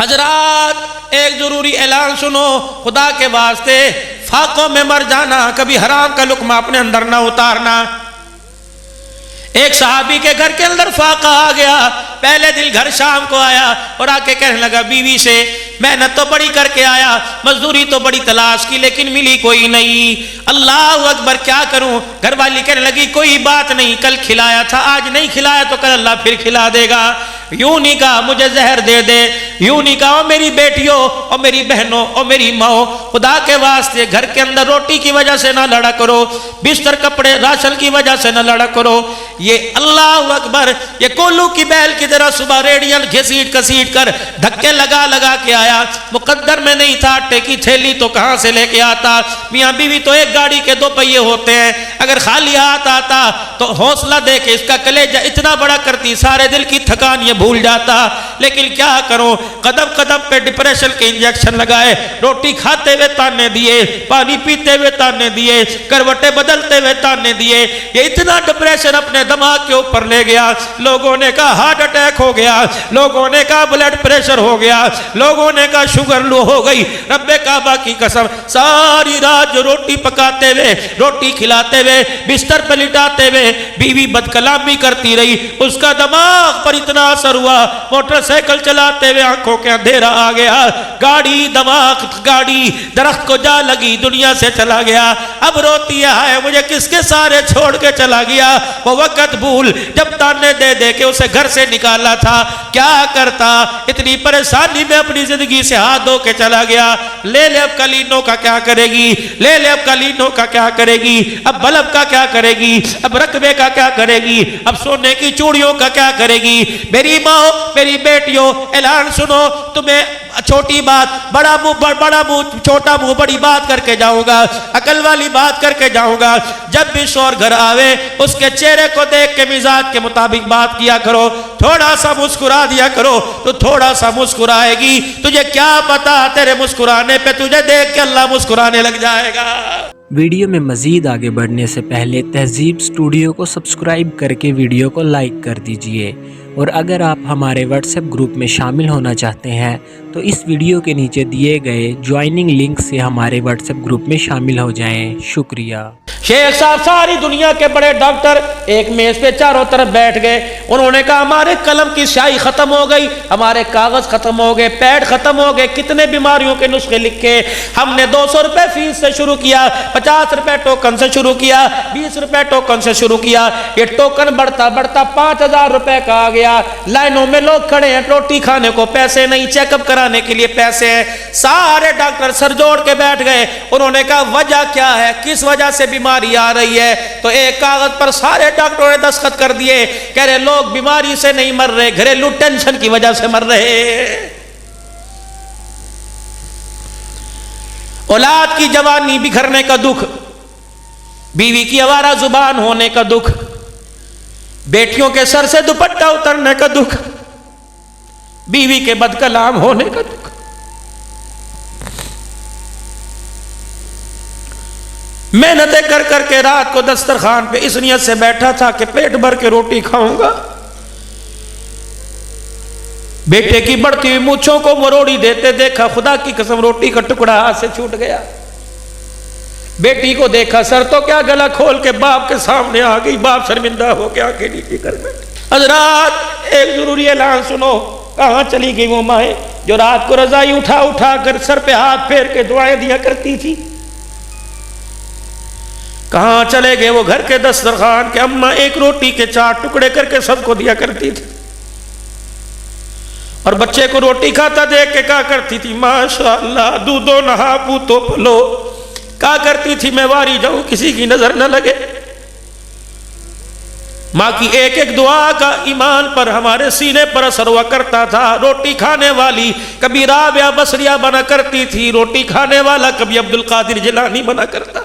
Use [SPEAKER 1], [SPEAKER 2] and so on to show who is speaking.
[SPEAKER 1] حضرات ایک ضروری اعلان سنو، خدا کے واسطے فاقوں میں مر جانا، کبھی حرام کا لقمہ اپنے اندر نہ اتارنا۔ ایک صحابی کے گھر کے اندر فاقہ آ گیا، پہلے دن گھر شام کو آیا اور آ کے کہنے لگا بیوی سے محنت تو بڑی کر کے آیا، مزدوری تو بڑی تلاش کی لیکن ملی کوئی نہیں، اللہ اکبر کیا کروں؟ گھر والی کہنے لگی کوئی بات نہیں، کل کھلایا تھا آج نہیں کھلایا تو کل اللہ پھر کھلا دے گا۔ یوں نہیں کہا مجھے زہر دے دے، یوں نہیں کہا او میری بیٹیوں او میری بہنوں او میری ماں، خدا کے واسطے گھر کے اندر روٹی کی وجہ سے نہ لڑا کرو، بستر کپڑے راشن کی وجہ سے نہ لڑا کرو۔ یہ اللہ اکبر، یہ کولو کی بیل کی طرح صبح ریڈیل گھسیٹ کسیٹ کر دھکے لگا لگا کے آیا، مقدر میں نہیں تھا آٹے کی تھیلی تو کہاں سے لے کے آتا؟ میاں بیوی تو ایک گاڑی کے دو پہیے ہوتے ہیں، اگر خالی ہاتھ آتا تو حوصلہ دے کے اس کا کلیجہ اتنا بڑا کرتی سارے دل کی تھکان یہ بھول جاتا، لیکن کیا کروں؟ قدم قدم پہ ڈپریشن کے انجیکشن لگائے، روٹی کھاتے ہوئے تانے دیے، پانی پیتے ہوئے تانے دیے، کروٹیں بدلتے ہوئے تانے دیے، یہ اتنا ڈپریشن اپنے دماغ کے اوپر لے گیا، لوگوں نے کہا ہارٹ اٹیک ہو گیا، لوگوں نے کہا بلڈ پریشر ہو گیا، لوگوں نے کہا شوگر لو ہو گئی۔ رب کعبہ کی قسم ساری رات جو روٹی پکاتے ہوئے روٹی کھلاتے ہوئے بستر پہ لٹاتے ہوئے بیوی بد کلامی کرتی رہی، اس کا دماغ پر اتنا اثر ہوا، موٹر سائیکل چلاتے ہوئے آنکھوں کے اندھیرا آ گیا، گاڑی دماغ گاڑی درخت کو جا لگی، دنیا سے چلا گیا، اب روتی ہے مجھے کس کے سارے چھوڑ کے چلا گیا۔ وہ وقت بھول جب تانے دے دے کے اسے گھر سے نکالا تھا، کیا کرتا؟ اتنی پریشانی میں اپنی زندگی سے ہاتھ دھو کے چلا گیا۔ لے لے اب قالینوں کا کیا کرے گی؟ لے لے اب قالینوں کا کیا کرے گی؟ اب بلب کا کیا کرے گی؟ اب رقبے کا کیا کرے گی؟ اب سونے کی چوڑیوں کا کیا کرے گی؟ میری ماں میری بیٹیوں اعلان سنو، تمہیں چھوٹی بات بڑا منہ چھوٹا منہ بڑی بات کر کے جاؤں گا، عقل والی بات کر کے جاؤں گا۔ جب بھی شوہر گھر آوے اس کے چہرے کو دیکھ کے مزاج کے مطابق بات کیا کرو، تھوڑا سا مسکرا دیا کرو تو تھوڑا سا مسکرائے گی، تجھے کیا پتا تیرے مسکرانے پہ تجھے دیکھ کے اللہ مسکرانے لگ جائے گا۔
[SPEAKER 2] ویڈیو میں مزید آگے بڑھنے سے پہلے تہذیب اسٹوڈیو کو سبسکرائب کر کے ویڈیو کو لائک کر دیجئے، اور اگر آپ ہمارے واٹس ایپ گروپ میں شامل ہونا چاہتے ہیں تو اس ویڈیو کے نیچے دیے گئے جوائننگ لنک سے ہمارے واٹس ایپ گروپ میں شامل ہو جائیں۔ شکریہ۔
[SPEAKER 1] شیخ صاحب ساری دنیا کے بڑے ڈاکٹر ایک میز پہ چاروں طرف بیٹھ گئے، انہوں نے کہا ہمارے قلم کی سیاہی ختم ہو گئی، ہمارے کاغذ ختم ہو گئے، پیڈ ختم ہو گئے، کتنے بیماریوں کے نسخے لکھے، ہم نے 200 روپے فیس سے شروع کیا، 50 روپے ٹوکن سے شروع کیا، 20 روپے ٹوکن سے شروع کیا، یہ ٹوکن بڑھتا بڑھتا 5000 روپے کا آ گیا، لائنوں میں لوگ کھڑے ہیں، روٹی کھانے کو پیسے نہیں، چیک اپ کرانے کے لیے پیسے ہیں، سارے ڈاکٹر سر جوڑ کے بیٹھ گئے، انہوں نے کہا وجہ کیا ہے، کس وجہ سے بیماری آ رہی ہے؟ تو ایک کاغذ پر سارے ڈاکٹروں نے دستخط کر دیے، کہہ رہے لوگ بیماری سے نہیں مر رہے، گھریلو ٹینشن کی وجہ سے مر رہے، اولاد کی جوانی بکھرنے کا دکھ، بیوی کی آوارہ زبان ہونے کا دکھ، بیٹیوں کے سر سے دوپٹہ اترنے کا دکھ، بیوی کے بد کلام ہونے کا دکھ۔ محنتیں کر کر کے رات کو دسترخوان پہ اس نیت سے بیٹھا تھا کہ پیٹ بھر کے روٹی کھاؤں گا، بیٹے کی بڑھتی ہوئی مونچھوں کو مروڑی دیتے دیکھا، خدا کی قسم روٹی کا ٹکڑا ہاتھ سے چھوٹ گیا، بیٹی کو دیکھا سر تو کیا گلا کھول کے باپ کے سامنے آ گئی، باپ شرمندہ ہو کے آنکھیں نیچے کر بیٹھے۔ حضرات ایک ضروری اعلان سنو، کہاں چلی گئی وہ مائیں جو رات کو رضائی اٹھا اٹھا کر سر پہ ہاتھ پھیر کے دعائیں دیا کرتی تھی؟ کہاں چلے گئے وہ گھر کے دسترخوان کے اماں ایک روٹی کے 4 ٹکڑے کر کے سب کو دیا کرتی تھی، اور بچے کو روٹی کھاتا دیکھ کے کہا کرتی تھی ماشاءاللہ دودھو نہا پوتو پلو، کہا کرتی تھی میں واری جاؤں کسی کی نظر نہ لگے۔ ماں کی ایک ایک دعا کا ایمان پر ہمارے سینے پر اثر ہوا کرتا تھا۔ روٹی کھانے والی کبھی رابعہ بصریہ بنا کرتی تھی، روٹی کھانے والا کبھی عبدالقادر جیلانی بنا کرتا۔